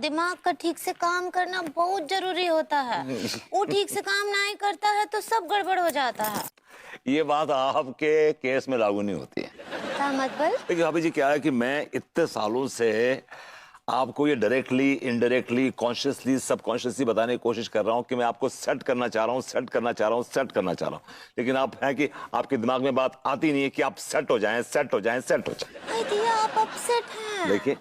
दिमाग का ठीक से काम करना बहुत जरूरी होता है। वो ठीक से काम नहीं करता है तो सब गड़बड़ हो जाता है। ये बात आपके केस में लागू नहीं होती है। क्या मतलब? देखिए भाभी जी, क्या है कि मैं इतने सालों से आपको ये डायरेक्टली, इनडायरेक्टली, कॉन्शियसली, सबकॉन्शियसली बताने की कोशिश कर रहा हूँ कि मैं आपको सेट करना चाह रहा हूँ, सेट करना चाह रहा हूँ, सेट करना चाह रहा हूँ। लेकिन आप हैं कि आपके दिमाग में बात आती नहीं है कि आप सेट हो जाएं, सेट हो जाएं, सेट हो जाएं। अरे दिया, आप अपसेट हैं। देखिए,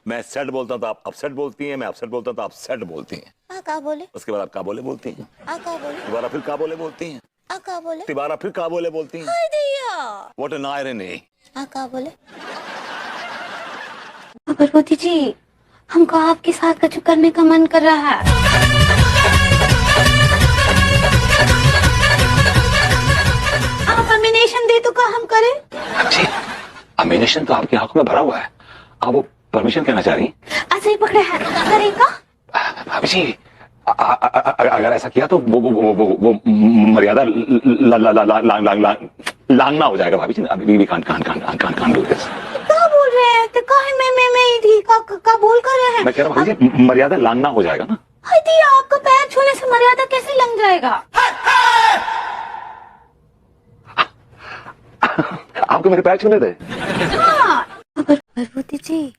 मैं सेट बोलता हूँ तो आप अपसेट बोलती हैं, मैं अपसेट बोलता हूँ तो आप सेट बोलती हैं। क्या बोले? उसके बाद आप का बोले बोलती हैं। क्या बोले? दोबारा फिर का बोले बोलती हैं। क्या बोले? दोबारा फिर का बोले बोलती हैं। अरे दिया, व्हाट एन आयरनी। क्या बोले? भगवती जी, हमको आपके साथ कछु करने का मन कर रहा है। आप अमिनेशन दे तो क्या हम करें? जी, अमिनेशन तो आपकी आंखों में भरा हुआ है। आप वो परमिशन कहना चाह रही हैं? ऐसे ही पकड़े हैं, करेगा? भाभी जी, अगर ऐसा किया तो वो मर्यादा लांगना हो जाएगा भाभी जी। अभी भी कान डू दिस। क्या बोल रहे हैं? तो काहे मैं ही थी का बोल कर रहे हैं? मैं कह रहा हूँ भाभी जी, मर्यादा लांगना हो जाएगा ना। हाय दिया, आपका पैर छूने से मर्यादा कैसे लग जाएगा? आपको मेरे पैर छूने थे। हाँ। भगवती जी,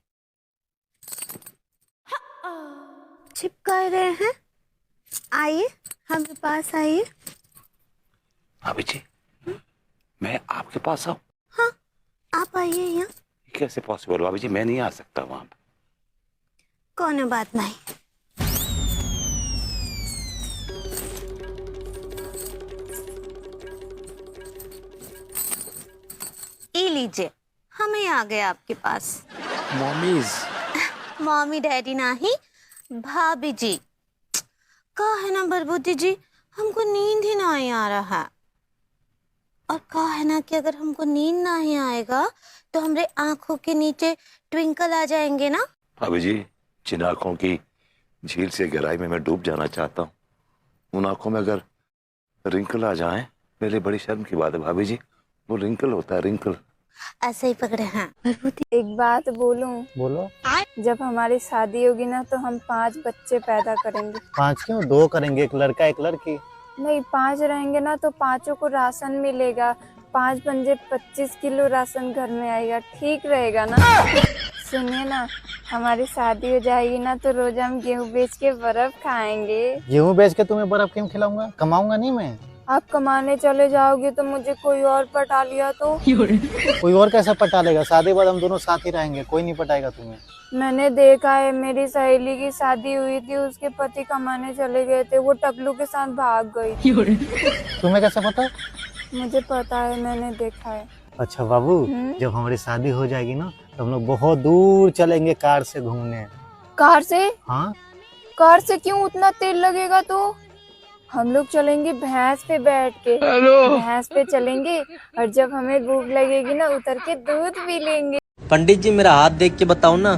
चिपका रहे हैं, आइए हमारे पास आइए। भाभी जी, मैं आपके पास आऊँ? हाँ, आप आइए यहाँ। कैसे पॉसिबल भाभी जी, मैं नहीं आ सकता वहां पे। कौन बात नहीं। ये लीजिए, हमें आ गए आपके पास। मॉमीज। मम्मी डैडी नहीं, भाभी जी। का है ना बरबोती जी, हमको नींद ही नहीं आ रहा है। और का है ना कि अगर हमको नींद नहीं आएगा तो हमारे आंखों के नीचे ट्विंकल आ जाएंगे ना। भाभी जी, जिन आंखों की झील से गहराई में मैं डूब जाना चाहता हूँ, उन आंखों में अगर रिंकल आ जाए, मेरे लिए बड़ी शर्म की बात है भाभी जी। वो रिंकल होता है, रिंकल। ऐसे ही पकड़े हैं। एक बात बोलूं? बोलो। जब हमारी शादी होगी ना तो हम 5 बच्चे पैदा करेंगे। 5 क्यों? 2 करेंगे, एक लड़का एक लड़की। नहीं, 5 रहेंगे ना तो 5 को राशन मिलेगा। 5 पंजे 25 किलो राशन घर में आएगा, ठीक रहेगा ना? सुनिए ना, हमारी शादी हो जाएगी ना तो रोज हम गेहूं बेच के बर्फ खाएंगे। गेहूं बेच के तुम्हें बर्फ क्यों खिलाऊंगा? कमाऊंगा नहीं मैं? आप कमाने चले जाओगे तो मुझे कोई और पटा लिया तो? कोई और कैसा पटा लेगा? शादी बाद हम दोनों साथ ही रहेंगे, कोई नहीं पटाएगा तुम्हें। मैंने देखा है, मेरी सहेली की शादी हुई थी, उसके पति कमाने चले गए थे, वो टकलू के साथ भाग गई। तुम्हें कैसे पता? मुझे पता है, मैंने देखा है। अच्छा बाबू, जब हमारी शादी हो जाएगी ना तो हम लोग बहुत दूर चलेंगे कार से घूमने। कार से? हाँ। कार से क्यों? उतना तेल लगेगा तो? हम लोग चलेंगे भैंस पे बैठ के। भैंस पे चलेंगे और जब हमें भूख लगेगी ना उतर के दूध पी लेंगे। पंडित जी, मेरा हाथ देख के बताओ ना,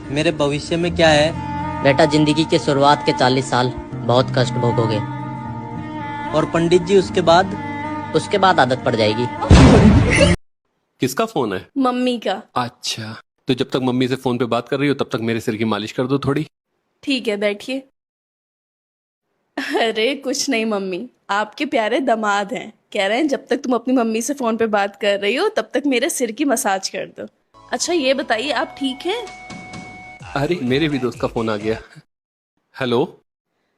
मेरे भविष्य में क्या है? बेटा, जिंदगी के शुरुआत के 40 साल बहुत कष्ट भोगोगे। और पंडित जी उसके बाद? उसके बाद आदत पड़ जाएगी। किसका फोन है? मम्मी का। अच्छा, तो जब तक मम्मी से फोन पे बात कर रही हो तब तक मेरे सिर की मालिश कर दो थोड़ी। ठीक है, बैठिए। अरे कुछ नहीं मम्मी, आपके प्यारे दामाद हैं, कह रहे हैं जब तक तुम अपनी मम्मी से फोन पे बात कर रही हो तब तक मेरे सिर की मसाज कर दो। अच्छा ये बताइए, आप ठीक हैं? अरे मेरे भी दोस्त का फोन आ गया। हेलो।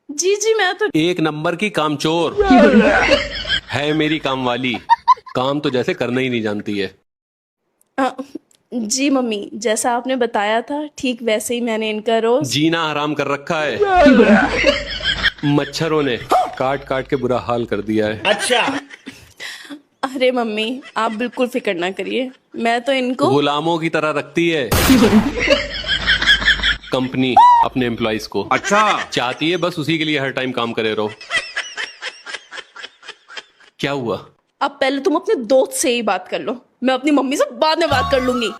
जी जी, मैं तो एक नंबर की कामचोर है मेरी काम वाली, काम तो जैसे करना ही नहीं जानती है। जी मम्मी, जैसा आपने बताया था ठीक वैसे ही मैंने इनका रोज जीना हराम कर रखा है। मच्छरों ने काट काट के बुरा हाल कर दिया है। अच्छा। अरे मम्मी, आप बिल्कुल फिक्र ना करिए, मैं तो इनको गुलामों की तरह रखती है कंपनी अपने एम्प्लॉइज को। अच्छा, चाहती है बस उसी के लिए हर टाइम काम करे रहो। क्या हुआ? अब पहले तुम अपने दोस्त से ही बात कर लो, मैं अपनी मम्मी से बाद में बात कर लूंगी।